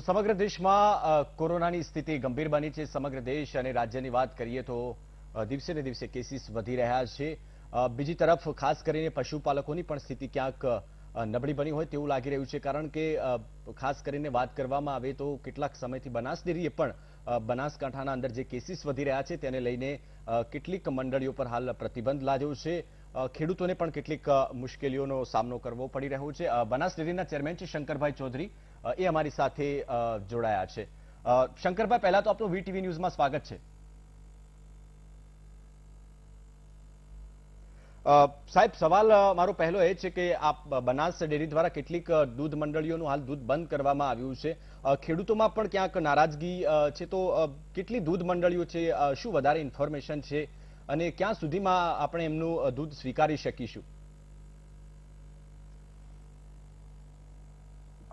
સમગ્ર દેશમાં કોરોનાની સ્થિતિ ગંભીર બની છે। સમગ્ર દેશ અને રાજ્યની વાત કરીએ તો દિવસે ને દિવસે કેસીસ વધી રહ્યા છે। બીજી તરફ ખાસ કરીને પશુપાલકોની પણ સ્થિતિ ક્યાંક નબળી બની હોય તેવું લાગી રહ્યું છે, કારણ કે ખાસ કરીને વાત કરવામાં આવે તો કેટલાક સમયથી બનાસ ડેરીએ પણ બનાસકાંઠાના અંદર જે કેસીસ વધી રહ્યા છે તેને લઈને કેટલીક મંડળીઓ પર હાલ પ્રતિબંધ લાદ્યો છે। ખેડૂતોને પણ કેટલીક મુશ્કેલીઓનો સામનો કરવો પડી રહ્યો છે। બનાસ ડેરીના ચેરમેન છે શંકરભાઈ ચૌધરી, એ અમારી સાથે જોડાયા છે। શંકરભાઈ, પહેલા તો આપનું વીટીવી ન્યૂઝમાં સ્વાગત છે। સાહેબ, સવાલ મારો પહેલો એ છે કે આપ બનાસ ડેરી દ્વારા કેટલીક દૂધ મંડળીઓનું હાલ દૂધ બંધ કરવામાં આવ્યું છે। ખેડૂતોમાં પણ ક્યાંક નારાજગી છે, તો કેટલી દૂધ મંડળીઓ છે, શું વધારે ઇન્ફોર્મેશન છે અને ક્યાં સુધીમાં આપણે એમનું દૂધ સ્વીકારી શકીશું?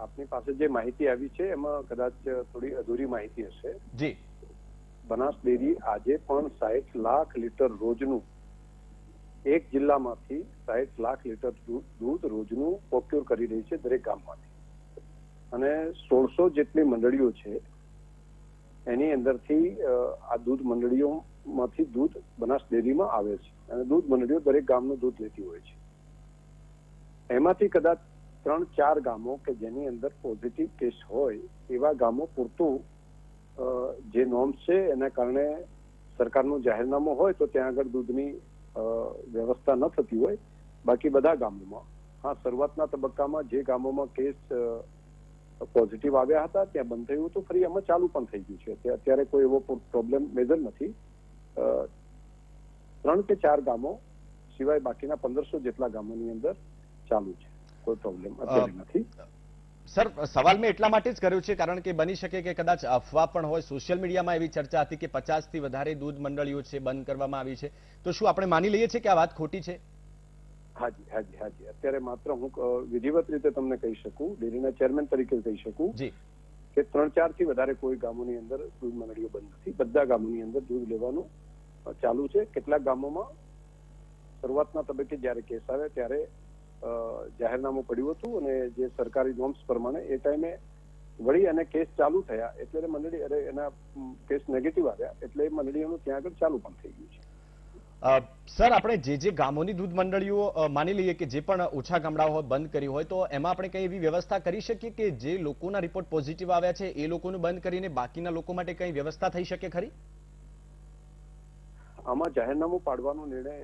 આપની પાસે જે માહિતી આવી છે એમાં કદાચ થોડી અધૂરી માહિતી હશે। જી, બનાસ ડેરી આજે પણ 60 લાખ લીટર રોજનું એક જિલ્લામાંથી 60 લાખ લીટર દૂધ રોજનું પ્રોક્યોર કરી રહી છે દરેક ગામમાંથી, અને 1600 જેટલી મંડળીઓ છે એની અંદરથી આ દૂધ મંડળીઓમાંથી દૂધ બનાસ ડેરીમાં આવે છે અને દૂધ મંડળીઓ દરેક ગામનું દૂધ લેતી હોય છે। એમાંથી કદાચ 3-4 ગામો કે જેની અંદર પોઝિટિવ કેસ હોય એવા ગામો પૂરતું જે નોર્મ્સ છે એના કારણે સરકારનું જાહેરનામું હોય તો ત્યાં આગળ દૂધની વ્યવસ્થા ન થતી હોય, બાકી બધા ગામોમાં, હા, શરૂઆતના તબક્કામાં જે ગામોમાં કેસ પોઝિટિવ આવ્યા હતા ત્યાં બંધ થયું હતું, ફરી એમાં ચાલુ પણ થઈ ગયું છે। અત્યારે કોઈ એવો પ્રોબ્લેમ મેજર નથી। 3 કે 4 ગામો સિવાય બાકીના 1500 જેટલા ગામોની અંદર ચાલુ છે, કોઈ પ્રોબ્લેમ અત્યારે નથી। સર, સવાલ મેં એટલા માટે જ કર્યો છે કારણ કે બની શકે કે કદાચ અફવા પણ હોય। સોશિયલ મીડિયામાં એવી ચર્ચા હતી કે 50 થી વધારે દૂધ મંડળીઓ છે બંધ કરવામાં આવી છે, તો શું આપણે માની લઈએ છીએ કે આ વાત ખોટી છે? હાજી હાજી હાજી અત્યારે માત્ર હું વિધિવત રીતે તમને કહી શકું, ડેરીના ચેરમેન તરીકે કહી શકું કે 3-4 થી વધારે કોઈ ગામોની અંદર દૂધ મંડળીઓ બંધ નથી, બધા ગામોની અંદર દૂધ લેવાનું ચાલુ છે। કેટલાક ગામોમાં શરૂઆતના તબક્કે જયારે કેસ આવે ત્યારે જાહેરનામું પડ્યું હતું અને જે સરકારી નોર્મ્સ પ્રમાણે એ ટાઈમે વળી અને કેસ ચાલુ થયા એટલે મંડળી એના કેસ નેગેટિવ આવ્યા એટલે મંડળીઓનું ત્યાં આગળ ચાલુ પણ થઈ ગયું છે। સર, આપણે જે ગામોની દૂધ મંડળીઓ માની લઈએ કે જે પણ ઓછા ગામડાઓ હોય બંધ કરી હોય, તો એમાં આપણે કઈ એવી વ્યવસ્થા કરી શકીએ કે જે લોકોના રિપોર્ટ પોઝિટિવ આવ્યા છે એ લોકોનું બંધ કરીને બાકીના લોકો માટે કઈ વ્યવસ્થા થઈ શકે ખરી? આમાં જાહેરનામું પાડવાનો નિર્ણય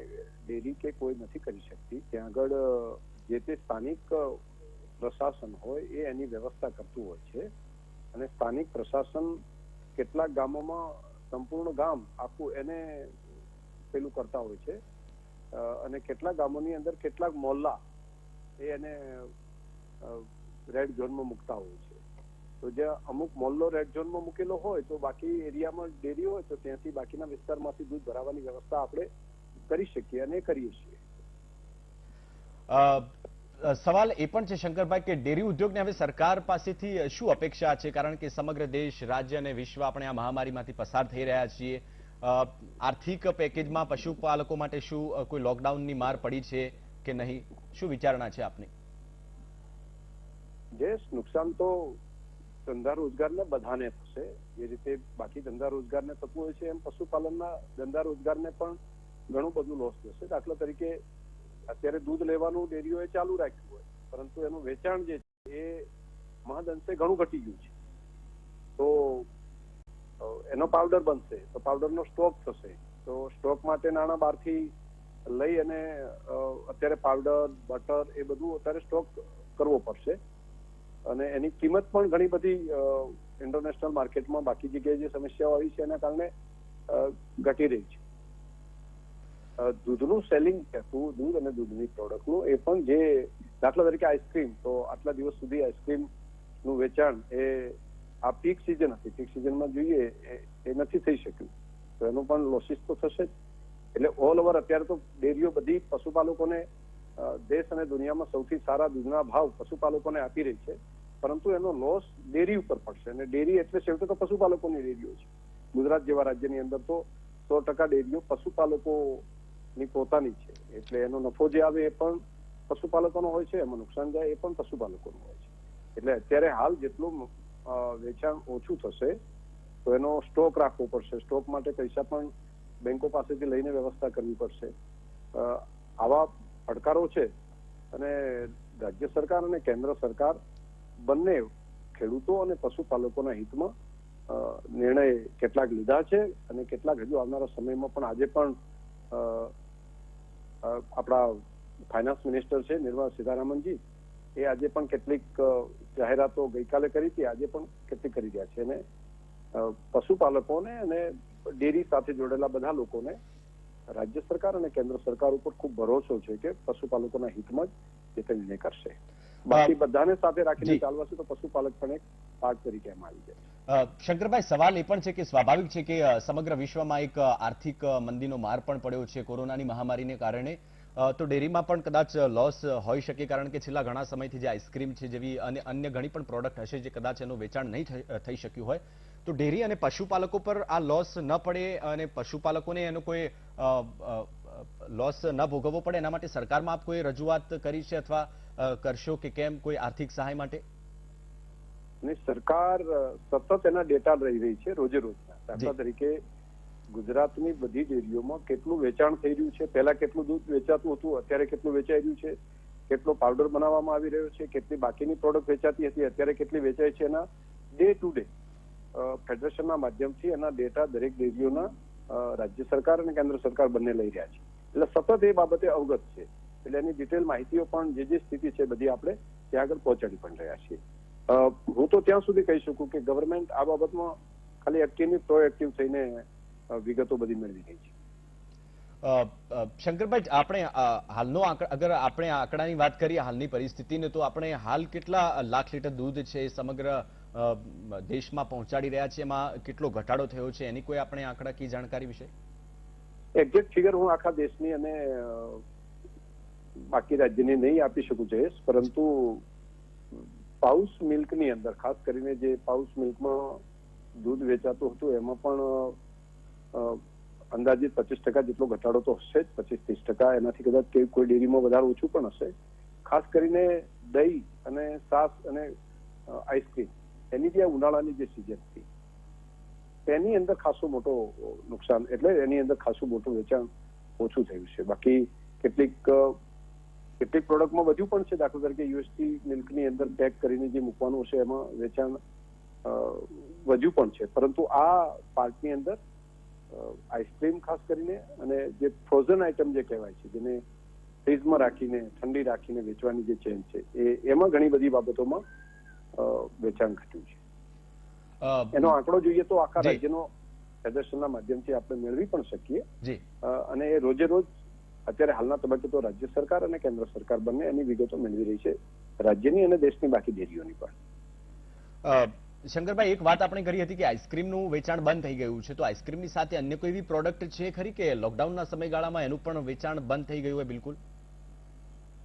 ડેરી કે કોઈ નથી કરી શકતી, ત્યાં આગળ જે તે સ્થાનિક પ્રશાસન હોય એ એની વ્યવસ્થા કરતું હોય છે અને સ્થાનિક પ્રશાસન કેટલાક ગામોમાં સંપૂર્ણ ગામ આખું એને પેલું કરતા હોય છે અને કેટલાક ગામોની અંદર કેટલાક મોહલ્લા એને રેડ ઝોનમાં મૂકતા હોય છે। તો જ્યાં અમુક મોહલ્લો રેડ ઝોનમાં મૂકેલો હોય તો બાકી એરિયામાં ડેરી હોય તો ત્યાંથી બાકીના વિસ્તારમાંથી દૂધ ભરાવાની વ્યવસ્થા આપણે કરી શકીએ અને કરીએ છીએ। સવાલ એ પણ છે શંકરભાઈ કે ડેરી ઉદ્યોગને હવે સરકાર પાસેથી શું અપેક્ષા છે, કારણ કે સમગ્ર દેશ, રાજ્ય અને વિશ્વ આપણે આ મહામારીમાંથી પસાર થઈ રહ્યા છીએ। આર્થિક પેકેજમાં પશુપાલકો માટે શું કોઈ લોકડાઉનની માર પડી છે કે નહીં, શું વિચારણા છે આપની? નુકસાન તો ધંધા રોજગારને બધાને થશે, જે રીતે બાકી ધંધા રોજગારને થતું હોય છે એમ પશુપાલનના ધંધા રોજગારને પણ ઘણું બધું લોસ થશે। દાખલા તરીકે અત્યારે દૂધ લેવાનું ડેરીઓએ ચાલુ રાખ્યું હોય પરંતુ એનું વેચાણ જે છે એ મહદઅંશે ઘણું ઘટી ગયું છે, તો એનો પાવડર બનશે તો પાવડરનો સ્ટોક થશે, તો સ્ટોક માટે નાણાં બહારથી લઈ અને અત્યારે પાવડર, બટર એ બધું અત્યારે સ્ટોક કરવો પડશે અને એની કિંમત પણ ઘણી બધી ઇન્ટરનેશનલ માર્કેટમાં બાકી જગ્યાએ જે સમસ્યાઓ આવી છે એના કારણે ઘટી રહી છે। દૂધનું સેલિંગ, દૂધ અને દૂધની પ્રોડક્ટનું એ પણ જે દાખલા તરીકે આઈસ્ક્રીમ, તો આટલા દિવસ સુધી આઈસ્ક્રીમનું વેચાણ એ આ પીક સિઝન હતી, પીક સિઝનમાં જોઈએ એ નથી થઈ શક્યું, તો એનું પણ લોસીસ તો થશે જ। એટલે ઓલ ઓવર અત્યારે તો ડેરીઓ બધી પશુપાલકોને દેશ અને દુનિયામાં સૌથી સારા દૂધના ભાવ પશુપાલકોને આપી રહી છે, પરંતુ એનો લોસ ડેરી ઉપર પડશે અને ડેરી એટલે છેવટે તો પશુપાલકોની ડેરીઓ છે। ગુજરાત જેવા રાજ્યની અંદર તો 100% ડેરીઓ પશુપાલકોની પોતાની છે, એટલે એનો નફો જે આવે એ પણ પશુપાલકોનો હોય છે, એમાં નુકસાન જાય એ પણ પશુપાલકોનું હોય છે। એટલે અત્યારે હાલ જેટલું વેચાણ ઓછું થશે તો એનો સ્ટોક રાખવો પડશે. સ્ટોક માટે પૈસા પણ બેંકો પાસેથી લઈને વ્યવસ્થા કરવી પડશે. આવા પડકારો છે અને રાજ્ય સરકાર અને કેન્દ્ર સરકાર બંને ખેડૂતો અને પશુપાલકોના હિતમાં નિર્ણય કેટલાક લીધા છે અને કેટલાક હજુ આવનારા સમયમાં પણ આજે પણ આપણા ફાઇનાન્સ મિનિસ્ટર છે નિર્મલા સીતારામનજી એ આજે પણ કેટલીક જાહેરાતો ગઈકાલે કરી હતી, આજે પણ કેટલીક કરી રહ્યા છે અને પશુપાલકોને અને ડેરી સાથે જોડેલા બધા લોકોને રાજ્ય સરકાર અને કેન્દ્ર સરકાર ઉપર ખૂબ ભરોસો છે કે પશુપાલકોના હિતમાં જ તે નિર્ણય કરશે. બાકી બધાને સાથે રાખીને ચાલવાશે તો પશુપાલક પણ એક પાર્ટ તરીકે એમાં આવી જાય. શંકરભાઈ, સવાલ એ પણ છે કે સ્વાભાવિક છે કે સમગ્ર વિશ્વમાં એક આર્થિક મંદીનો માર પણ પડ્યો છે કોરોનાની મહામારીને કારણે, તો ડેરીમાં પણ કદાચ લોસ હોઈ શકે, કારણ કે છેલ્લા ઘણા સમયથી જે આઈસ્ક્રીમ છે જેવી અને અન્ય ઘણી પણ પ્રોડક્ટ હશે જે કદાચ એનું વેચાણ નહીં થઈ શક્યું હોય, તો ડેરી અને પશુપાલકો પર આ લોસ ન પડે અને પશુપાલકોને એનો કોઈ લોસ ન ભોગવવો પડે એના માટે સરકારમાં આપ કોઈ રજૂઆત કરી છે અથવા કરશો કે કેમ, કોઈ આર્થિક સહાય માટે? સરકાર સતત એના ડેટા લઈ રહી છે રોજે રોજના. દાખલા તરીકે ગુજરાતની બધી ડેરીઓમાં કેટલું વેચાણ થઈ રહ્યું છે, પહેલા કેટલું દૂધ વેચાતું હતું, અત્યારે કેટલું વેચાઈ રહ્યું છે, કેટલો પાવડર બનાવવામાં આવી રહ્યો છે, કેટલી બાકીની પ્રોડક્ટ વેચાતી હતી, અત્યારે કેટલી વેચાય છે, એના ડે ટુ ડે ફેડરેશનના માધ્યમથી એના ડેટા દરેક ડેરીઓના રાજ્ય સરકાર અને કેન્દ્ર સરકાર બંને લઈ રહ્યા છે. એટલે સતત એ બાબતે અવગત છે. એટલે એની ડિટેલ માહિતીઓ પણ જે સ્થિતિ છે બધી આપણે ત્યાં આગળ પહોંચાડી પણ રહ્યા છીએ. હું તો ત્યાં સુધી કહી શકું કે ગવર્મેન્ટ આ બાબતમાં ખાલી એક્ટિવની પ્રોએક્ટિવ થઈને વિગતો બધી મેળવી રહી છે. શંકરભાઈ, આપણે હાલનો અગર આપણે આંકડાની વાત કરીએ હાલની પરિસ્થિતિને, તો આપણે હાલ કેટલા લાખ લીટર દૂધ છે સમગ્ર દેશમાં પહોંચાડી રહ્યા છે, એમાં કેટલો ઘટાડો થયો છે, એની કોઈ આપણે આંકડાકીય જાણકારી વિશે? એક્ઝેક્ટ ફિગર હું આખા દેશની અને બાકી રાજ્યની નહીં આપી શકું છે, પરંતુ પાઉસ મિલ્કની અંદર ખાસ કરીને જે પાઉસ મિલ્કમાં દૂધ વેચાતું હતું એમાં પણ અંદાજિત 25% જેટલો ઘટાડો તો હશે જ, 25-30%. એનાથી કદાચ કોઈ ડેરીમાં વધારે ઓછું પણ હશે. ખાસ કરીને દહીં અને છાશ અને આઈસ્ક્રીમ એની જે ઉનાળાની જે સિઝન હતી તેની અંદર ખાસો મોટો નુકસાન, એટલે એની અંદર ખાસું મોટું વેચાણ ઓછું થયું છે. બાકી કેટલીક પ્રોડક્ટમાં વધ્યું પણ છે. દાખલા તરીકે યુએસટી મિલ્કની અંદર પેક કરીને જે મૂકવાનું હશે એમાં વેચાણ વધ્યું પણ છે. પરંતુ આ પાર્ટની અંદર આઈસ્ક્રીમ ખાસ કરીને અને જે ફ્રોઝન આઇટમ જે કહેવાય છે, જેને ફ્રીઝમાં રાખીને ઠંડી રાખીને વેચવાની જે ચેન છે, એમાં ઘણી બધી બાબતોમાં વેચાણ ઘટ્યું છે. એનો આંકડો જોઈએ તો આખા રાજ્યનો ફેડરેશનના માધ્યમથી આપણે મેળવી પણ શકીએ અને એ રોજે રોજ અત્યારે હાલના તબક્કે તો રાજ્ય સરકાર અને કેન્દ્ર સરકાર બંને એની વિગતો મેળવી રહી છે, રાજ્યની અને દેશની બાકી ડેરીઓની પણ. શંકરભાઈ, એક વાત આપણે કરી હતી કે આઈસ્ક્રીમનું વેચાણ બંધ થઈ ગયું છે, તો આઈસ્ક્રીમની સાથે અન્ય કોઈ એવી પ્રોડક્ટ છે ખરી કે લોકડાઉનના સમયગાળામાં એનું પણ વેચાણ બંધ થઈ ગયું હોય? બિલકુલ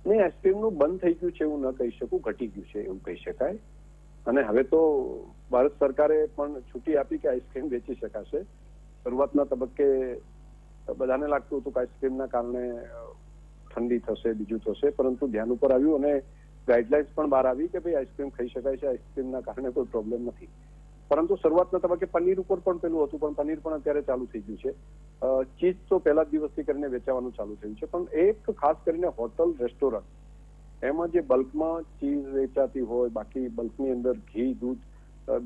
નહીં, આઈસ્ક્રીમનું બંધ થઈ ગયું છે એવું ન કહી શકું, ઘટી ગયું છે એવું કહી શકાય. અને હવે તો ભારત સરકારે પણ છૂટી આપી કે આઈસ્ક્રીમ વેચી શકાશે. શરૂઆતના તબક્કે બધાને લાગતું હતું કે આઈસ્ક્રીમના કારણે ઠંડી થશે, બીજું થશે, પરંતુ ધ્યાન ઉપર આવ્યું અને ગાઈડલાઇન્સ પણ બહાર આવી કે ભાઈ આઈસ્ક્રીમ ખાઈ શકાય છે, આઈસ્ક્રીમના કારણે કોઈ પ્રોબ્લેમ નથી. પરંતુ શરૂઆતના તબક્કે પનીર ઉપર પણ પેલું હતું, પણ પનીર પણ અત્યારે ચાલુ થઈ ગયું છે. ચીઝ તો પહેલા દિવસથી કરીને વેચાવાનું ચાલુ થયું છે. પણ એક ખાસ કરીને હોટલ, રેસ્ટોરન્ટ એમાં જે બલ્કમાં ચીઝ વેચાતી હોય, બાકી બલ્કની અંદર ઘી, દૂધ,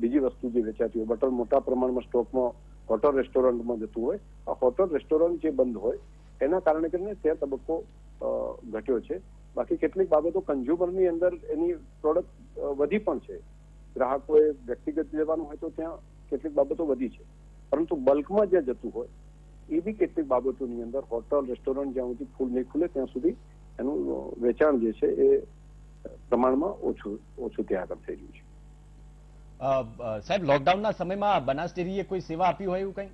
બીજી વસ્તુ જે વેચાતી હોય, બટર મોટા પ્રમાણમાં સ્ટોકમાં હોટલ રેસ્ટોરન્ટમાં જતું હોય, આ હોટલ રેસ્ટોરન્ટ જે બંધ હોય એના કારણે કરીને તે તબક્કો ઘટ્યો છે. બાકી કેટલીક બાબતો કન્ઝ્યુમરની અંદર એની પ્રોડક્ટ વધી પણ છે. ગ્રાહકોએ વ્યક્તિગત લેવાનું હોય તો ત્યાં કેટલીક બાબતો વધી છે, પરંતુ બલ્કમાં જ્યાં જતું હોય એ બી કેટલીક બાબતોની અંદર હોટલ, રેસ્ટોરન્ટ જ્યાં સુધી ફૂલ નહીં ખુલે ત્યાં સુધી એનું વેચાણ જે છે એ પ્રમાણમાં ઓછું ત્યાં આગળ થઈ રહ્યું છે. સાહેબ, લોકડાઉનના સમયમાં બનાસ ડેરીએ કોઈ સેવા આપી હોય એવું કંઈ?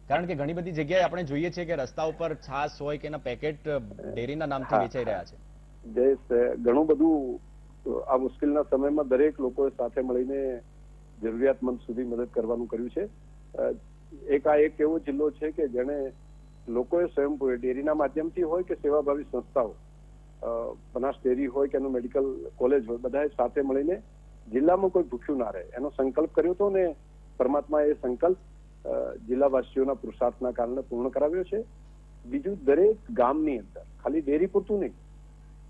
કારણ કે ઘણી બધી જગ્યાએ આપણે જોઈએ છીએ કે રસ્તા ઉપર છાશ હોય કે એના પેકેટ ડેરીના નામથી વેચાઈ રહ્યા છે. ઘણું બધું આ મુશ્કેલના સમયમાં દરેક લોકોએ સાથે મળીને જરૂરિયાતમંદ સુધી મદદ કરવાનું કર્યું છે. એક એવો જિલ્લો છે કે જેને લોકોએ સ્વયંભૂ ડેરીના માધ્યમથી હોય કે સેવાભાવી સંસ્થાઓ, બનાસ ડેરી હોય કે એનું મેડિકલ કોલેજ હોય, બધાએ સાથે મળીને જિલ્લામાં કોઈ ભૂખ્યું ના રહે એનો સંકલ્પ કર્યો હતો ને પરમાત્માએ એ સંકલ્પ જિલ્લાવાસીઓના પુરુષાર્થના કારણે પૂર્ણ કરાવ્યો છે. બીજું, દરેક ગામની અંદર ખાલી ડેરી પૂરતું નહીં,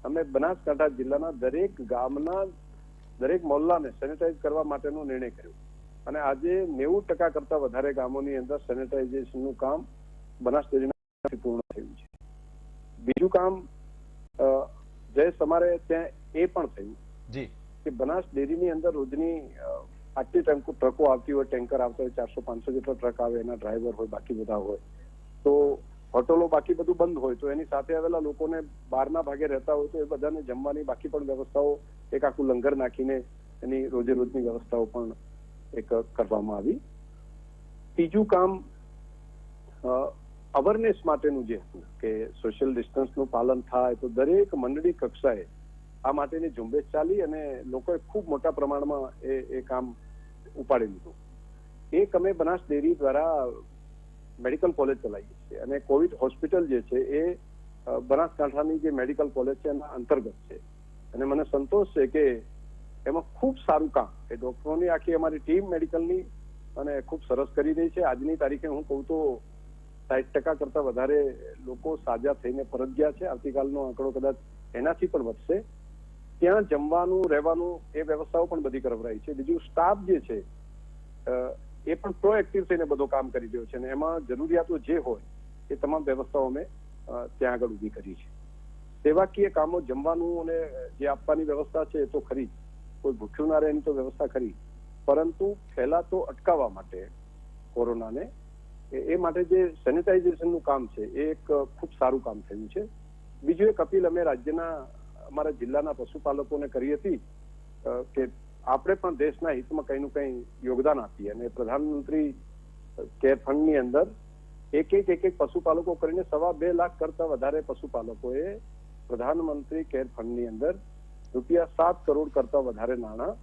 અમે બનાસકાંઠા જિલ્લાના દરેક ગામના દરેક મોહલ્લાને સેનેટાઈઝ કરવા માટેનો નિર્ણય કર્યો અને આજે 90% કરતા વધારે ગામોની અંદર સેનેટાઇઝેશનનું કામ બનાસ ડેરીના પૂર્ણ થયું છે. બીજું કામ જયેશ અમારે ત્યાં એ પણ થયું જી કે બનાસ ડેરીની અંદર રોજની આટલી ટ્રકો આવતી હોય, ટેન્કર આવતા હોય, 400-500 જેટલા ટ્રક આવે, એના ડ્રાઈવર હોય, બાકી બધા હોય, તો હોટલો બાકી બધું બંધ હોય, તો એની સાથે આવેલા લોકોને બહારના ભાગે રહેતા હોય તો એ બધાને જમવાની બાકી પણ વ્યવસ્થાઓ એક આખું લંગર નાખીને એની રોજે રોજની વ્યવસ્થાઓ પણ એક કરવામાં આવી. ત્રીજું કામ અવેરનેસ માટેનું જે હતું કે સોશિયલ ડિસ્ટન્સનું પાલન થાય, તો દરેક મંડળી કક્ષાએ આ માટેની ઝુંબેશ ચાલી અને લોકોએ ખૂબ મોટા પ્રમાણમાં એ કામ ઉપાડી લીધું. એક અમે બનાસ ડેરી દ્વારા મેડિકલ કોલેજ ચલાવીએ છીએ અને કોવિડ હોસ્પિટલ જે છે એ બનાસકાંઠાની જે મેડિકલ કોલેજ છે એના અંતર્ગત છે અને મને સંતોષ છે કે એમાં ખૂબ સારું કામ એ ડોક્ટરોની આખી અમારી ટીમ મેડિકલની અને ખૂબ સરસ કરી રહી છે. આજની તારીખે હું કહું તો 60% કરતા વધારે લોકો સાજા થઈને પરત ગયા છે. આવતીકાલનો આંકડો કદાચ એનાથી પણ વધશે. ત્યાં જમવાનું, રહેવાનું એ વ્યવસ્થાઓ પણ બધી કરવરાઈ છે. બીજું, સ્ટાફ જે છે એ પણ પ્રોએક્ટિવ થઈને બધું કામ કરી રહ્યો છે અને એમાં જરૂરિયાતો જે હોય એ તમામ વ્યવસ્થાઓ અમે ત્યાં આગળ ઊભી કરી છે. સેવાકીય કામો, જમવાનું અને જે આપવાની વ્યવસ્થા છે એ તો ખરી, કોઈ ભૂખ્યું ના રહે એની તો વ્યવસ્થા ખરી, પરંતુ ફેલાતો અટકાવવા માટે કોરોનાને એ માટે જે સેનિટાઇઝેશનનું કામ છે એ એક ખૂબ સારું કામ થયું છે. બીજું એક અપીલ અમે રાજ્યના અમારા જિલ્લાના પશુપાલકોને કરી હતી કે આપણે પણ દેશના હિતમાં કંઈનું કંઈ યોગદાન આપીએ અને પ્રધાનમંત્રી કેર ફંડની અંદર એક પશુપાલકો કરીને 2.25 લાખ કરતા વધારે પશુપાલકોએ પ્રધાનમંત્રી કેર ફંડની અંદર ₹7 કરોડ કરતા વધારે નાણાં,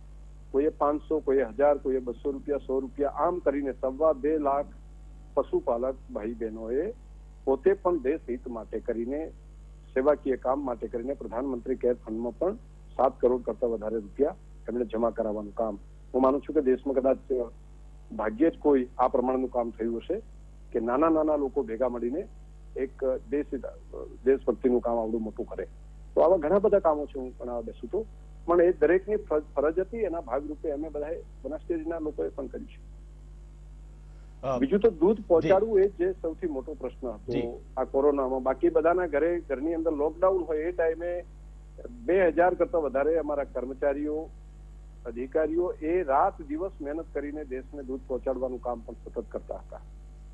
કોઈએ 500, કોઈએ 1000, કોઈએ 200 રૂપિયા, 100 રૂપિયા, આમ કરીને 2.25 લાખ પશુપાલક ભાઈ બહેનોએ પોતે પણ દેશ હિત માટે કરીને, સેવાકીય કામ માટે કરીને પ્રધાનમંત્રી કેર ફંડમાં પણ 7 કરોડ કરતા વધારે રૂપિયા એમણે જમા કરાવવાનું કામ, હું માનું છું કે દેશમાં કદાચ ભાગ્યે જ કોઈ આ પ્રમાણનું કામ થયું હશે કે નાના લોકો ભેગા મળીને એક દેશભક્તિનું કામ આવડું મોટું કરે. તો આવા ઘણા બધા કામો છે, હું પણ બેસું તો પણ એ દરેકની ફરજ હતી. એના ભાગરૂપે અમે બધાએ બનાસ ડેરીના લોકોએ પણ કર્યું છે. બીજું તો દૂધ પહોંચાડવું એ જે સૌથી મોટો પ્રશ્ન હતો આ કોરોનામાં. બાકી બધાના ઘરની અંદર લોકડાઉન હોય એ ટાઈમે 2000 કરતા વધારે અમારા કર્મચારીઓ, અધિકારીઓ એ રાત દિવસ મહેનત કરીને દેશને દૂધ પહોંચાડવાનું કામ પણ સતત કરતા હતા.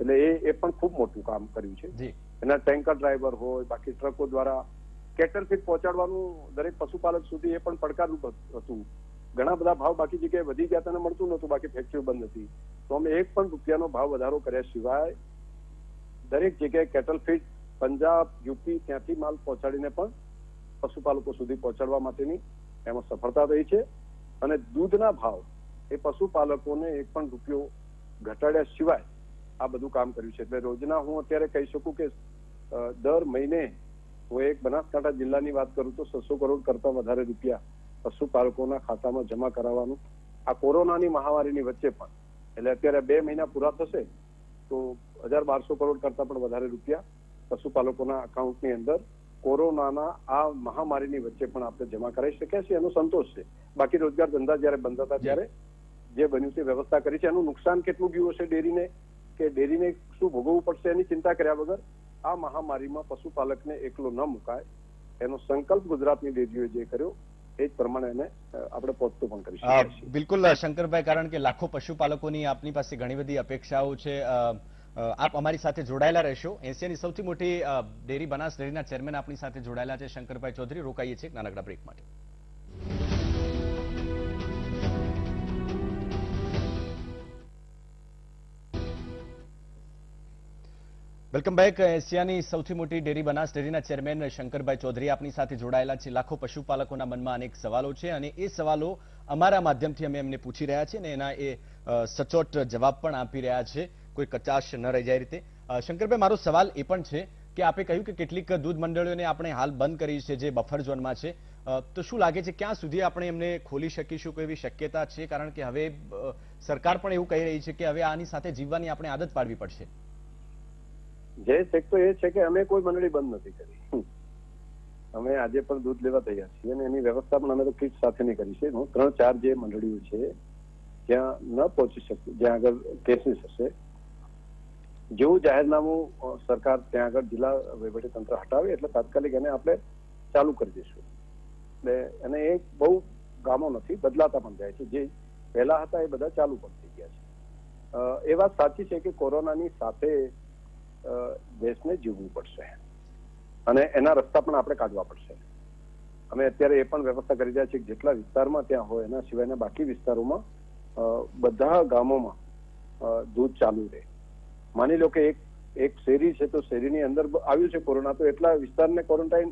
એટલે એ પણ ખૂબ મોટું કામ કર્યું છે. એના ટેન્કર ડ્રાઈવર હોય, બાકી ટ્રકો દ્વારા કેટલ ફીટ પહોંચાડવાનું દરેક પશુપાલક સુધી એ પણ પડકારરૂપ હતું. ઘણા બધા ભાવ બાકી જગ્યાએ વધી ગયા તેને મળતું નહોતું, બાકી ફેક્ટરીઓ બંધ હતી, તો અમે 1 પણ રૂપિયાનો ભાવ વધારો કર્યા સિવાય દરેક જગ્યાએ કેટલ ફીટ પંજાબ, યુપી ત્યાંથી માલ પહોંચાડીને પણ પશુપાલકો સુધી પહોંચાડવા માટેની એમાં સફળતા રહી છે. અને દૂધના ભાવ એ પશુપાલકોને 1 પણ રૂપિયો ઘટાડ્યા સિવાય આ બધું કામ કર્યું છે. એટલે રોજના હું અત્યારે કહી શકું કે દર મહિને હું એક બનાસકાંઠા જિલ્લાની વાત કરું તો 600 કરોડ કરતા વધારે રૂપિયા પશુપાલકોના ખાતામાં જમા કરાવવાનું આ કોરોનાની મહામારીની વચ્ચે પણ, એટલે અત્યારે 2 મહિના પૂરા થશે તો 1200 કરોડ કરતા પણ વધારે રૂપિયા પશુપાલકોના અકાઉન્ટની અંદર કોરોનાના આ મહામારીની વચ્ચે પણ આપણે જમા કરાવી શક્યા છીએ. એનો સંતોષ છે. બાકી રોજગાર ધંધા જયારે બંધ હતા ત્યારે જે બન્યું તે વ્યવસ્થા કરી છે. એનું નુકસાન કેટલું ગયું હશે ડેરીને, કે ડેરીને શું ભોગવવું પડશે એની ચિંતા કર્યા વગર આ મહામારીમાં પશુપાલકને એકલો ન મુકાય એનો સંકલ્પ ગુજરાતની ડેરીઓએ જે કર્યો એ જ પ્રમાણે એને આપણે પહોંચતો પણ કરી શકીએ છીએ. બિલકુલ શંકરભાઈ, કારણ કે લાખો પશુપાલકોની આપની પાસે ઘણી બધી અપેક્ષાઓ છે. આપ અમારી સાથે જોડાયેલા રહેશો. એશિયાની સૌથી મોટી ડેરી બનાસ ડેરીના ચેરમેન આપણી સાથે જોડાયેલા છે શંકરભાઈ ચૌધરી. રોકાઈએ છીએ નાનકડા બ્રેક માટે. Welcome back. એશિયાની સૌથી મોટી ડેરી બનાસ ડેરીના ચેરમેન શંકરભાઈ ચૌધરી આપની સાથે જોડાયેલા છે. લાખો પશુપાલકોના મનમાં અનેક સવાલો છે અને એ સવાલો અમારા માધ્યમથી અમે એમને પૂછી રહ્યા છીએ અને એના એ સચોટ જવાબ પણ આપી રહ્યા છે, કોઈ કચાશ ન રહી જાય રીતે. શંકરભાઈ, મારો સવાલ એ પણ છે કે આપે કહ્યું કે કેટલીક દૂધ મંડળીઓને આપણે હાલ બંધ કરી છે જે બફર ઝોનમાં છે. તો શું લાગે છે ક્યાં સુધી આપણે એમને ખોલી શકીશું? કોઈ એવી શક્યતા છે? કારણ કે હવે સરકાર પણ એવું કહી રહી છે કે હવે આની સાથે જીવવાની આપણે આદત પાડવી પડશે. જે છે તો એ છે કે અમે કોઈ મંડળી બંધ નથી કરી. અમે આજે પણ દૂધ લેવા તૈયાર છીએ અને એની વ્યવસ્થા પણ અમે તો કિટ સાથેની કરી છે. 3-4 જે મંડળીઓ છે જ્યાં ન પહોંચી શકતું, જ્યાં આગળ કેસીસ હશે, જેવું જાહેરનામું સરકાર ત્યાં આગળ જિલ્લા વહીવટીતંત્ર હટાવે એટલે તાત્કાલિક એને આપણે ચાલુ કરી દઈશું. એટલે અને એ બહુ ગામો નથી, બદલાતા પણ જાય છે. જે પહેલા હતા એ બધા ચાલુ પણ થઈ ગયા છે. એ વાત સાચી છે કે કોરોનાની સાથે દેશને જીવવું પડશે અને એના રસ્તા પણ આપણે કાઢવા પડશે. અમે અત્યારે એ પણ વ્યવસ્થા કરી રહ્યા છીએ કે જેટલા વિસ્તારમાં ત્યાં હોય એના સિવાયના બાકી વિસ્તારોમાં બધા ગામોમાં દૂધ ચાલુ રહે. માની લો કે એક શેરી છે તો શેરીની અંદર આવ્યું છે કોરોના, તો એટલા વિસ્તારને ક્વોરન્ટાઇન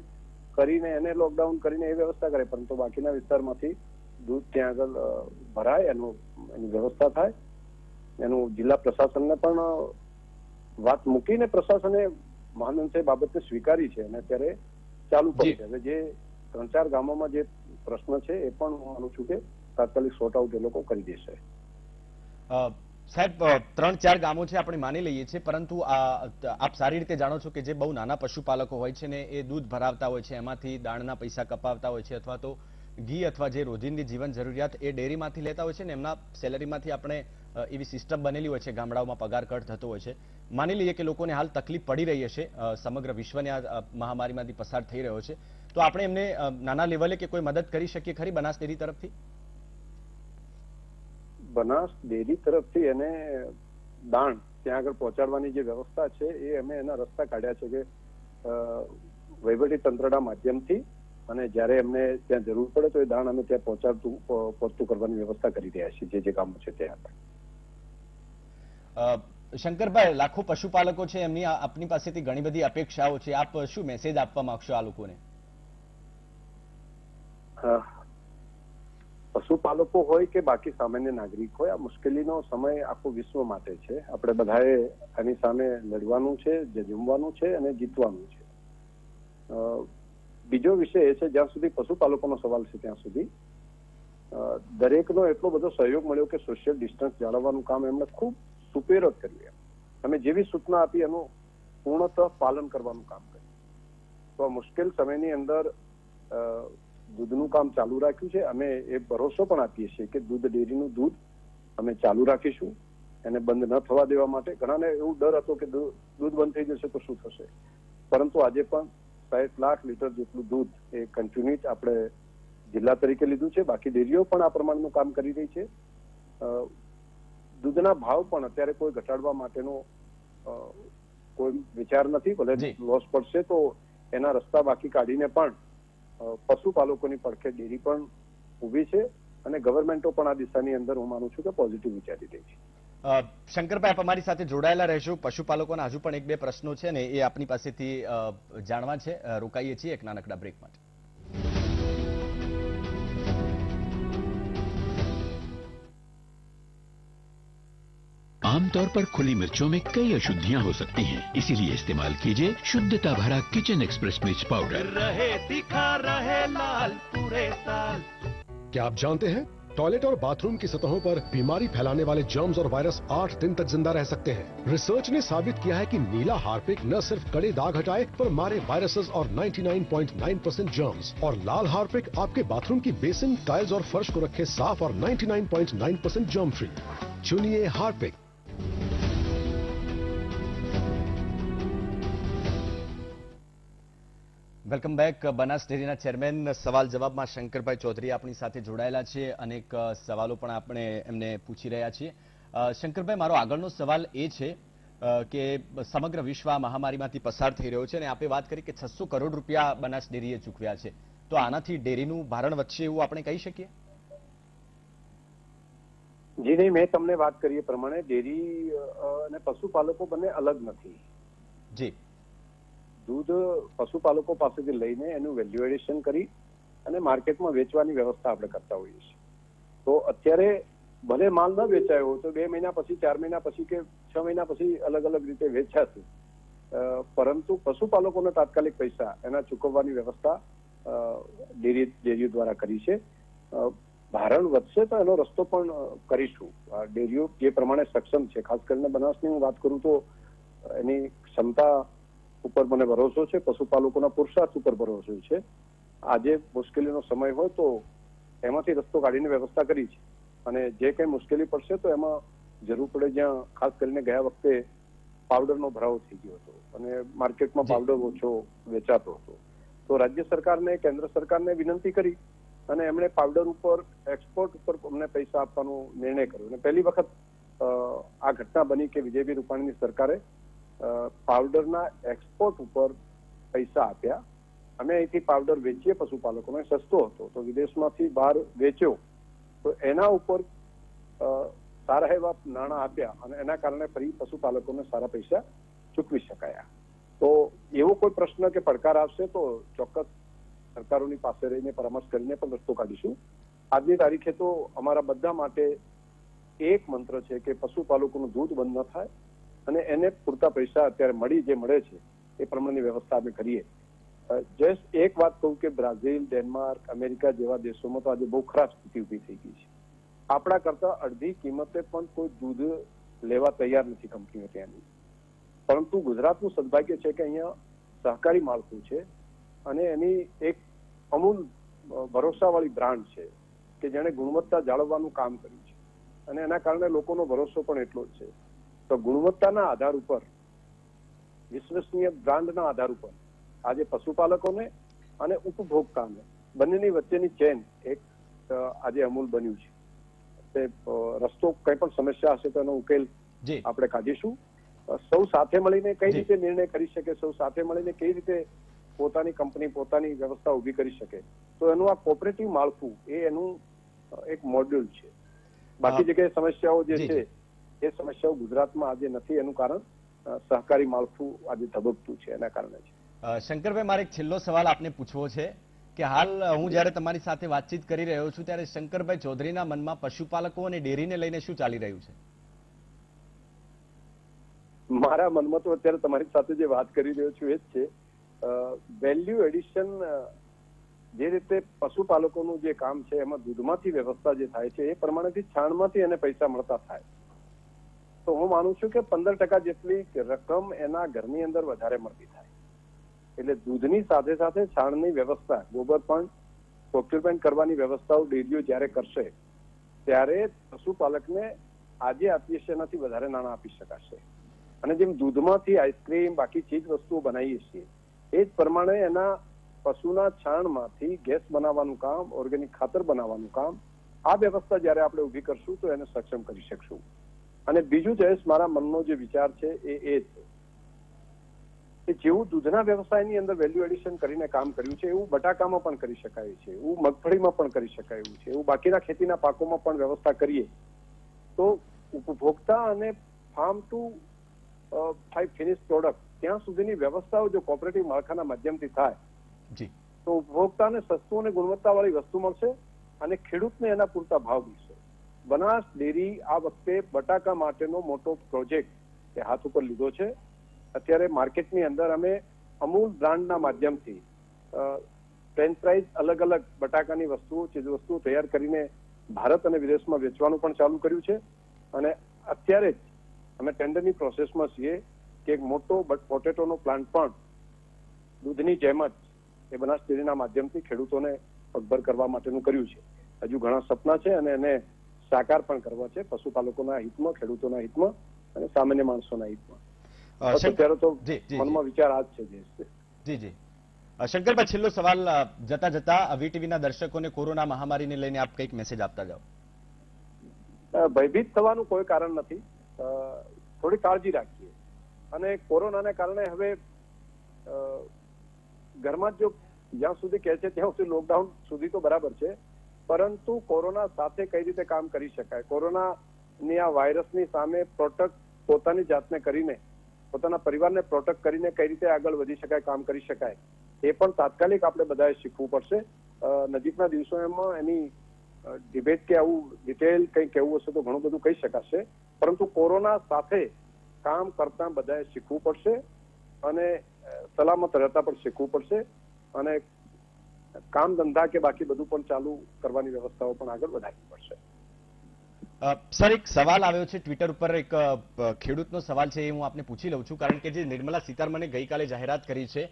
કરીને એને લોકડાઉન કરીને એ વ્યવસ્થા કરે, પરંતુ બાકીના વિસ્તારમાંથી દૂધ ત્યાં આગળ ભરાય, એની વ્યવસ્થા થાય. એનું જિલ્લા પ્રશાસનને પણ વાત મૂકીને પ્રશાસને મહાનંદે બાબતને સ્વીકારી છે અને અત્યારે ચાલુ કરી છે. હવે જે 3-4 ગામોમાં જે પ્રશ્ન છે એ પણ હું માનું છું કે તાત્કાલિક સોર્ટ આઉટ એ લોકો કરી દેશે. સાહેબ, 3-4 ગામો છે આપણે માની લઈએ છીએ, પરંતુ આપ સારી રીતે જાણો છો કે જે બહુ નાના પશુપાલકો હોય છે ને એ દૂધ ભરાવતા હોય છે, એમાંથી દાણના પૈસા કપાવતા હોય છે, અથવા તો ઘી અથવા જે રોજિંદી જીવન જરૂરિયાત એ ડેરીમાંથી લેતા હોય છે ને એમના સેલેરીમાંથી આપણે એવી સિસ્ટમ બનેલી હોય છે, ગામડાઓમાં પગાર કટ થતો હોય છે. માની લઈએ કે લોકોને હાલ તકલીફ પડી રહી હશે, સમગ્ર વિશ્વને આ મહામારીમાંથી પસાર થઈ રહ્યો છે, તો આપણે એમને નાના લેવલે કે કોઈ મદદ કરી શકીએ ખરી બનાસ ડેરી તરફથી? બનાસ ડેરી તરફથી એને દાણ ત્યાં આગળ પહોંચાડવાની જે વ્યવસ્થા છે એ અમે એના રસ્તા કાઢ્યા છે કે વહીવટી તંત્રના માધ્યમથી, અને જ્યારે એમને ત્યાં જરૂર પડે તો એ દાણ અમે ત્યાં પહોંચતું કરવાની વ્યવસ્થા કરી રહ્યા છીએ જે ગામો છે ત્યાં. શંકરભાઈ, લાખો પશુપાલકો છે, એમની આપની પાસેથી ઘણી બધી અપેક્ષાઓ છે. આપ શું મેસેજ આપવા માંગશો આ લોકોને? પશુપાલકો હોય કે બાકી સામાન્ય નાગરિક હોય, આ મુશ્કેલીનો સમય આખો વિશ્વ માટે છે. આપણે બધાએ આની સામે લડવાનું છે, જમવાનું છે અને જીતવાનું છે. બીજો વિષય એ છે, જ્યાં સુધી પશુપાલકોનો સવાલ છે ત્યાં સુધી દરેકનો એટલો બધો સહયોગ મળ્યો કે સોશિયલ ડિસ્ટન્સ જાળવવાનું કામ એમણે ખૂબ સુપેરે કર્યું. અમે જેવી સૂચના આપી એનું પૂર્ણતઃ પાલન કરવાનું કામ કર્યું. તો આ મુશ્કેલ સમયની અંદર દૂધનું કામ ચાલુ રાખ્યું છે. અમે એ ભરોસો પણ આપીએ છીએ કે દૂધ ડેરીનું દૂધ અમે ચાલુ રાખીશું, એને બંધ ન થવા દેવા માટે. ઘણાને એવું ડર હતો કે દૂધ બંધ થઈ જશે તો શું થશે, પરંતુ આજે પણ 60 લાખ લીટર જેટલું દૂધ એ કન્ટિન્યુ આપણે જિલ્લા તરીકે લીધું છે. બાકી ડેરીઓ પણ આ પ્રમાણનું કામ કરી રહી છે. દૂધના ભાવ પણ અત્યારે કોઈ ઘટાડવા માટેનો કોઈ વિચાર નથી. ભલે લોસ પડશે તો એના રસ્તા બાકી કાઢીને પણ પશુપાલકોની પડખે ડેરી પણ ઊભી છે અને ગવર્મેન્ટો પણ આ દિશાની અંદર હું માનું છું કે પોઝિટિવ વિચારી રહી છે. શંકરભાઈ, આપ અમારી સાથે જોડાયેલા રહેશો. પશુપાલકોના હજુ પણ 1-2 પ્રશ્નો છે ને એ આપની પાસેથી જાણવા છે. રોકાઈએ છીએ એક નાનકડા બ્રેક માટે. आमतौर पर खुली मिर्चों में कई अशुद्धियां हो सकती हैं, इसीलिए इस्तेमाल कीजिए शुद्धता भरा किचन एक्सप्रेस मिर्च पाउडर। रहे दिखा रहे लाल पूरे साल। क्या आप जानते हैं टॉयलेट और बाथरूम की सतहों पर बीमारी फैलाने वाले जर्म्स और वायरस 8 दिन तक जिंदा रह सकते हैं। रिसर्च ने साबित किया है कि नीला हार्पिक न सिर्फ कड़े दाग हटाए पर मारे वायरसेस और 99.9% जर्म्स, और लाल हार्पिक आपके बाथरूम की बेसिन, टाइल्स और फर्श को रखे साफ और 99.9% जर्म फ्री। चुनिए हार्पिक। Welcome back. બનાસ ડેરીના ચેરમેન સવાલ જવાબમાં શંકરભાઈ ચૌધરી આપણી સાથે જોડાયેલા છે. અનેક સવાલો પણ આપણે એમને પૂછી રહ્યા છીએ. શંકરભાઈ, મારો આગળનો સવાલ એ છે કે સમગ્ર વિશ્વ આ મહામારીમાંથી પસાર થઈ રહ્યો છે અને આપે વાત કરી કે 600 કરોડ રૂપિયા બનાસ ડેરીએ ચૂકવ્યા છે, તો આનાથી ડેરીનું ભારણ વધશે એવું આપણે કહી શકીએ? જી નહીં, મેં તમને વાત કરી એ પ્રમાણે ડેરી અને પશુપાલકો બંને અલગ નથી. જી, દૂધ પશુપાલકો પાસેથી લઈને એનું વેલ્યુએશન કરી અને માર્કેટમાં વેચવાની વ્યવસ્થા આપણે કરતા હોઈએ છીએ. તો અત્યારે ભલે માલ ન વેચાયો હોય તો 2 મહિના પછી, 4 મહિના પછી કે 6 મહિના પછી અલગ અલગ રીતે વેચાશે, પરંતુ પશુપાલકોને તાત્કાલિક પૈસા એના ચૂકવવાની વ્યવસ્થા ડેરીઓ દ્વારા કરી છે. ભારણ વધશે તો એનો રસ્તો પણ કરીશું. ડેરીઓ જે પ્રમાણે સક્ષમ છે, ખાસ કરીને બનાસની હું વાત કરું તો એની ક્ષમતા ઉપર મને ભરોસો છે, પશુપાલકોના પુરુષાર્થ ઉપર ભરોસો છે. આજે મુશ્કેલીનો સમય હોય તો એમાંથી રસ્તો કાઢીને વ્યવસ્થા કરી છે, અને જે કંઈ મુશ્કેલી પડશે તો એમાં જરૂર પડે, જ્યાં ખાસ કરીને ગયા વખતે પાવડરનો ભરાવો થઈ ગયો હતો અને માર્કેટમાં પાવડર ઓછો વેચાતો હતો, તો રાજ્ય સરકારને, કેન્દ્ર સરકારને વિનંતી કરી અને એમણે પાવડર ઉપર, એક્સપોર્ટ ઉપર અમને પૈસા આપવાનો નિર્ણય કર્યો. અને પહેલી વખત આ ઘટના બની કે વિજયભાઈ રૂપાણીની સરકારે પાવડરના એક્સપોર્ટ ઉપર પૈસા આપ્યા. અમે અહીંથી પાવડર વેચીએ પશુપાલકોને, સસ્તો હતો તો વિદેશમાંથી બહાર વેચ્યો તો એના ઉપર સારા એવા નાણાં આપ્યા અને એના કારણે ફરી પશુપાલકોને સારા પૈસા ચૂકવી શકાયા. તો એવો કોઈ પ્રશ્ન કે પડકાર આવશે તો ચોક્કસ સરકારોની પાસે રહીને પરામર્શ કરીને પણ રસ્તો કાઢીશું. આજની તારીખે તો અમારા બધા માટે એક મંત્ર છે કે પશુપાલકોનું દૂધ બંધ ન થાય અને એને પૂરતા પૈસા અત્યારે જે મળે છે એ પ્રમાણેની વ્યવસ્થા અમે કરીએ. જસ્ટ એક વાત કહું કે બ્રાઝિલ, ડેનમાર્ક, અમેરિકા જેવા દેશોમાં તો આજે બહુ ખરાબ સ્થિતિ ઉભી થઈ ગઈ છે. આપણા કરતા અડધી કિંમતે પણ કોઈ દૂધ લેવા તૈયાર નથી કંપનીઓ ત્યાંની. પરંતુ ગુજરાતનું સદભાગ્ય છે કે અહીંયા સહકારી માળખું છે અને એની એક અમૂલ ભરોસાવાળી બ્રાન્ડ છે કે જેણે ગુણવત્તા જાળવવાનું કામ કર્યું છે અને એના કારણે લોકોનો ભરોસો પણ એટલો જ છે. તો ગુણવત્તાના આધાર ઉપર, વિશ્વસનીય બ્રાન્ડના આધાર ઉપર આજે પશુપાલકોને અને ઉપભોક્તાને બંનેની વચ્ચેની ચેન એક આજે અમૂલ બન્યું છે. તે રસ્તો કંઈ પણ સમસ્યા હશે તો એનો ઉકેલ આપણે કાઢીશું. સૌ સાથે મળીને કઈ રીતે નિર્ણય કરી શકે, સૌ સાથે મળીને કઈ રીતે પોતાની કંપની, પોતાની વ્યવસ્થા ઉભી કરી શકે, તો એનું આ કોઓપરેટિવ માળખું એ એનું એક મોડ્યુલ છે. બાકી જગ્યાએ સમસ્યાઓ જે છે એ સમસ્યાઓ ગુજરાતમાં આજે નથી. એનું કારણ સહકારી માળખું આજે ધબકતું છે, એના કારણે છે. શંકરભાઈ, મારે એક છેલ્લો સવાલ આપને પૂછવો છે કે હાલ હું જ્યારે તમારી સાથે વાતચીત કરી રહ્યો છું ત્યારે શંકરભાઈ ચૌધરીના મનમાં પશુપાલકો અને ડેરીને લઈને શું ચાલી રહ્યું છે? મારા મનમાં તો અત્યારે તમારી સાથે જે વાત કરી રહ્યો છું એ જ છે. વેલ્યુ એડિશન, જે રીતે પશુપાલકોનું જે કામ છે એમાં દૂધમાંથી વ્યવસ્થા જે થાય છે એ પ્રમાણેથી છાણમાંથી એને પૈસા મળતા થાય તો હું માનું છું કે 15% જેટલી રકમ એના ઘરની અંદર વધારે મળતી થાય. એટલે દૂધની સાથે સાથે છાણની વ્યવસ્થા, ગોબર પણ પ્રોક્યુરમેન્ટ કરવાની વ્યવસ્થાઓ ડેરીઓ જ્યારે કરશે ત્યારે પશુપાલકને આજે આપીએ છીએ એનાથી વધારે નાણાં આપી શકાશે. અને જેમ દૂધમાંથી આઈસ્ક્રીમ, બાકી ચીજ વસ્તુઓ બનાવીએ છીએ એ જ પ્રમાણે એના પશુના છાણમાંથી ગેસ બનાવવાનું કામ, ઓર્ગેનિક ખાતર બનાવવાનું કામ, આ વ્યવસ્થા જ્યારે આપણે ઊભી કરશું તો એને સક્ષમ કરી શકશું. અને બીજું જયેશ, મારા મનનો જે વિચાર છે એ છે કે જેવું દૂધના વ્યવસાયની અંદર વેલ્યુ એડિશન કરીને કામ કર્યું છે એવું બટાકામાં પણ કરી શકાય છે, એવું મગફળીમાં પણ કરી શકાય છે, એવું બાકીના ખેતીના પાકોમાં પણ વ્યવસ્થા કરીએ તો ઉપભોક્તા અને ફાર્મ ટુ ફિનિશ પ્રોડક્ટ ત્યાં સુધીની વ્યવસ્થાઓ જો કોઓપરેટિવ માળખાના માધ્યમથી થાય તો ઉપભોક્તાને સસ્તું અને ગુણવત્તાવાળી વસ્તુ મળશે અને ખેડૂતને એના પૂરતા ભાવ મળશે. બનાસ ડેરી આ વખતે બટાકા માટેનો મોટો પ્રોજેક્ટ એ હાથ ઉપર લીધો છે. અત્યારે માર્કેટની અંદર અમે અમૂલ બ્રાન્ડના માધ્યમથી ફ્રેન્ચ ફ્રાઈઝ, અલગ અલગ બટાકાની વસ્તુઓ, ચીજવસ્તુઓ તૈયાર કરીને ભારત અને વિદેશમાં વેચવાનું પણ ચાલુ કર્યું છે. અને અત્યારે જ અમે ટેન્ડરની પ્રોસેસમાં છીએ કે એક મોટો પોટેટોનો પ્લાન્ટ પણ દૂધની જેમ જ એ બનાસ ડેરીના માધ્યમથી ખેડૂતોને પગભર કરવા માટેનું કર્યું છે. હજુ ઘણા સપના છે અને એને સાકાર પણ કરવા છે, પશુપાલકોના હિતમાં, ખેડૂતોના હિતમાં અને સામાન્ય માણસોના હિતમાં. અત્યારે તો મનમાં વિચાર આ જ છે. જી. શંકરભાઈ, છેલ્લો સવાલ જતા જતા વીટીવીના દર્શકોને કોરોના મહામારીને લઈને આપ કંઈક મેસેજ આપતા જાઓ. ભયભીત થવાનું કોઈ કારણ નથી. થોડી કાળજી રાખીએ અને કોરોનાને કારણે હવે ઘરમાં જો જ્યાં સુધી કહે છે ત્યાં સુધી લોકડાઉન સુધી તો બરાબર છે, પરંતુ કોરોના સાથે કઈ રીતે કામ કરી શકાય, કોરોનાની આ વાયરસની સામે પ્રોટેક્ટ પોતાની જાતને કરીને, પોતાના પરિવારને પ્રોટેક્ટ કરીને કઈ રીતે આગળ વધી શકાય, કામ કરી શકાય, એ પણ તાત્કાલિક આપણે બધાએ શીખવું પડશે. નજીકના દિવસોમાં એની ડિબેટ કે આવું ડિટેલ કંઈ કહેવું હશે તો ઘણું બધું કહી શકાશે, પરંતુ કોરોના સાથે કામ કરતા બધાએ શીખવું પડશે અને સલામત રહેતા પણ શીખવું પડશે. અને કામ ધંધા કે બાકી બધું પણ ચાલુ કરવાની વ્યવસ્થાઓ પણ આગળ વધારવી પડશે. સર, એક સવાલ આવ્યો છે ટ્વિટર ઉપર, એક ખેડૂતનો સવાલ છે, એ હું આપને પૂછી લઉં છું, કારણ કે જે નિર્મલા સીતારમણે ગઈકાલે જાહેરાત કરી છે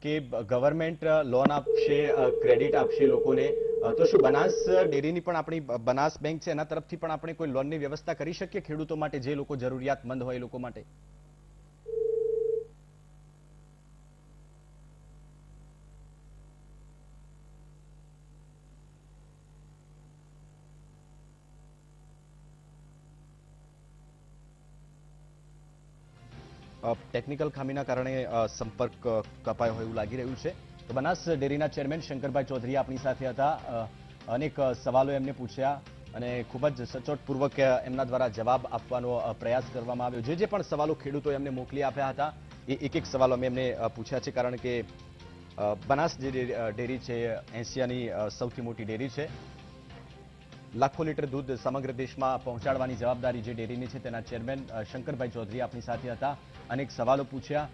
કે ગવર્મેન્ટ લોન આપશે, ક્રેડિટ આપશે લોકોને, તો શું બનાસ ડેરીની પણ, આપણી બનાસ બેંક છે એના તરફથી પણ આપણે કોઈ લોનની વ્યવસ્થા કરી શકીએ ખેડૂતો માટે, જે લોકો જરૂરિયાતમંદ હોય એ લોકો માટે? ટેકનિકલ ખામીના કારણે સંપર્ક કપાયો હોય એવું લાગી રહ્યું છે. તો બનાસ ડેરીના ચેરમેન શંકરભાઈ ચૌધરી આપણી સાથે હતા. અનેક સવાલો એમને પૂછ્યા અને ખૂબ જ સચોટપૂર્વક એમના દ્વારા જવાબ આપવાનો પ્રયાસ કરવામાં આવ્યો. જે પણ સવાલો ખેડૂતો એમને મોકલી આપ્યા હતા એ એક સવાલો અમે એમને પૂછ્યા છે, કારણ કે બનાસ જે ડેરી છે એશિયાની સૌથી મોટી ડેરી છે. લાખો લીટર દૂધ સમગ્ર દેશમાં પહોંચાડવાની જવાબદારી જે ડેરીની છે તેના ચેરમેન શંકરભાઈ ચૌધરી આપણી સાથે હતા. અનેક સવાલો પૂછ્યા.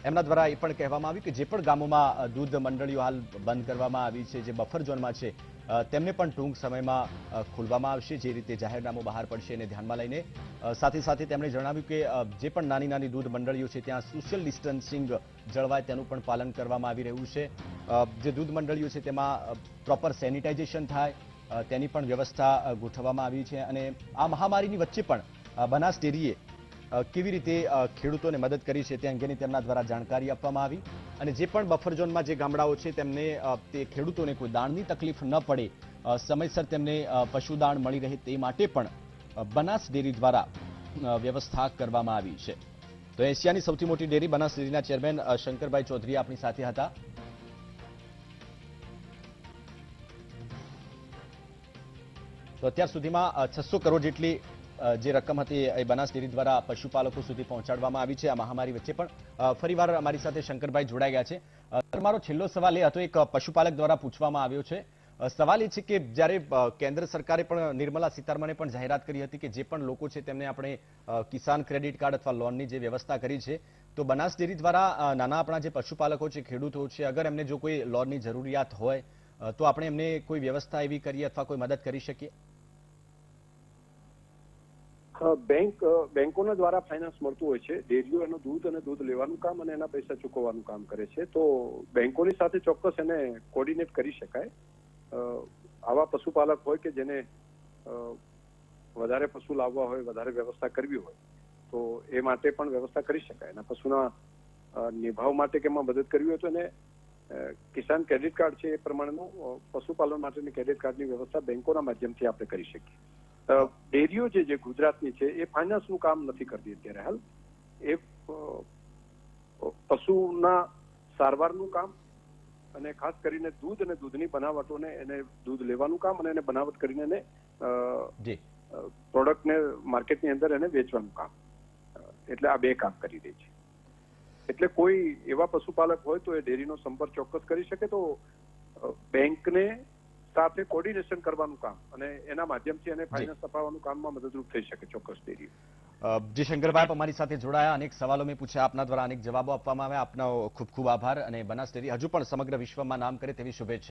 એમના દ્વારા એ પણ કહેવામાં આવ્યું કે જે પણ ગામોમાં દૂધ મંડળીઓ હાલ બંધ કરવામાં આવી છે, જે બફર ઝોનમાં છે, તેમને પણ ટૂંક સમયમાં ખોલવામાં આવશે, જે રીતે જાહેરનામું બહાર પડશે એને ધ્યાનમાં લઈને. સાથે સાથે તેમણે જણાવ્યું કે જે પણ નાની નાની દૂધ મંડળીઓ છે ત્યાં સોશિયલ ડિસ્ટન્સિંગ જળવાય તેનું પણ પાલન કરવામાં આવી રહ્યું છે. જે દૂધ મંડળીઓ છે તેમાં પ્રોપર સેનિટાઇઝેશન થાય તેની પણ વ્યવસ્થા ગોઠવવામાં આવી છે. અને આ મહામારીની વચ્ચે પણ બનાસ ડેરીએ કેવી રીતે ખેડૂતોને મદદ કરી છે તે અંગેની તેમના દ્વારા જાણકારી આપવામાં આવી. અને જે પણ બફર ઝોનમાં જે ગામડાઓ છે તેમને તે ખેડૂતોને કોઈ દાણની તકલીફ ન પડે, સમયસર તેમને પશુદાણ મળી રહે તે માટે પણ બનાસ ડેરી દ્વારા વ્યવસ્થા કરવામાં આવી છે. તો એશિયાની સૌથી મોટી ડેરી બનાસ ડેરીના ચેરમેન શંકરભાઈ ચૌધરી આપણી સાથે હતા. તો અત્યાર સુધીમાં 600 કરોડ જેટલી જે રકમ હતી એ બનાસ ડેરી દ્વારા પશુપાલકો સુધી પહોંચાડવામાં આવી છે. આ મહામારી વચ્ચે પણ ફરીવાર અમારી સાથે શંકરભાઈ જોડાઈ ગયા છે. મારો છેલ્લો સવાલ એ હતો, એક પશુપાલક દ્વારા પૂછવામાં આવ્યો છે. સવાલ એ છે કે જ્યારે કેન્દ્ર સરકારે પણ, નિર્મલા સીતારમણે પણ જાહેરાત કરી હતી કે જે પણ લોકો છે તેમને આપણે કિસાન ક્રેડિટ કાર્ડ અથવા લોનની જે વ્યવસ્થા કરી છે, તો બનાસ ડેરી દ્વારા નાના આપણા જે પશુપાલકો છે, ખેડૂતો છે, અગર એમને જો કોઈ લોનની જરૂરિયાત હોય તો આપણે એમને કોઈ વ્યવસ્થા એવી કરીએ અથવા કોઈ મદદ કરી શકીએ? બેંકોના દ્વારા ફાઇનાન્સ મળતું હોય છે. ડેરીઓ એનું દૂધ અને દૂધ લેવાનું કામ અને એના પૈસા ચૂકવવાનું કામ કરે છે. તો બેંકોની સાથે ચોક્કસ એને કોર્ડિનેટ કરી શકાય. આવા પશુપાલક હોય કે જેને વધારે પશુ લાવવા હોય, વધારે વ્યવસ્થા કરવી હોય, તો એ માટે પણ વ્યવસ્થા કરી શકાય. એના પશુના નિભાવ માટે કે એમાં મદદ કરવી હોય તો એને કિસાન ક્રેડિટ કાર્ડ છે એ પ્રમાણેનું પશુપાલન માટેની ક્રેડિટ કાર્ડની વ્યવસ્થા બેંકોના માધ્યમથી આપણે કરી શકીએ. ડેરીઓ જે ગુજરાતની છે એ ફાઇનાન્સનું કામ નથી કરતી અત્યારે હાલ. એ પશુના સારવારનું કામ અને ખાસ કરીને દૂધ અને દૂધની બનાવટોને, એને દૂધ લેવાનું કામ અને એને બનાવટ કરીને એને પ્રોડક્ટને માર્કેટની અંદર એને વેચવાનું કામ, એટલે આ બે કામ કરી રહી છે. એટલે કોઈ એવા પશુપાલક હોય તો એ ડેરીનો સંપર્ક ચોક્કસ કરી શકે, તો બેંકને સાથે કોર્ડિનેશન કરવાનું કામ અને એના માધ્યમથી એને ફાઇનાન્સ અપાવવાનું કામમાં મદદરૂપ થઈ શકે ચોક્કસ ડેરી. જે શંકરભાઈ અમારી સાથે જોડાયા, અનેક સવાલો મેં પૂછ્યા, આપના દ્વારા અનેક જવાબો આપવામાં આવ્યા. આપનો ખૂબ ખૂબ આભાર. અને બનાસ ડેરી હજુ પણ સમગ્ર વિશ્વમાં નામ કરે તેવી શુભેચ્છા.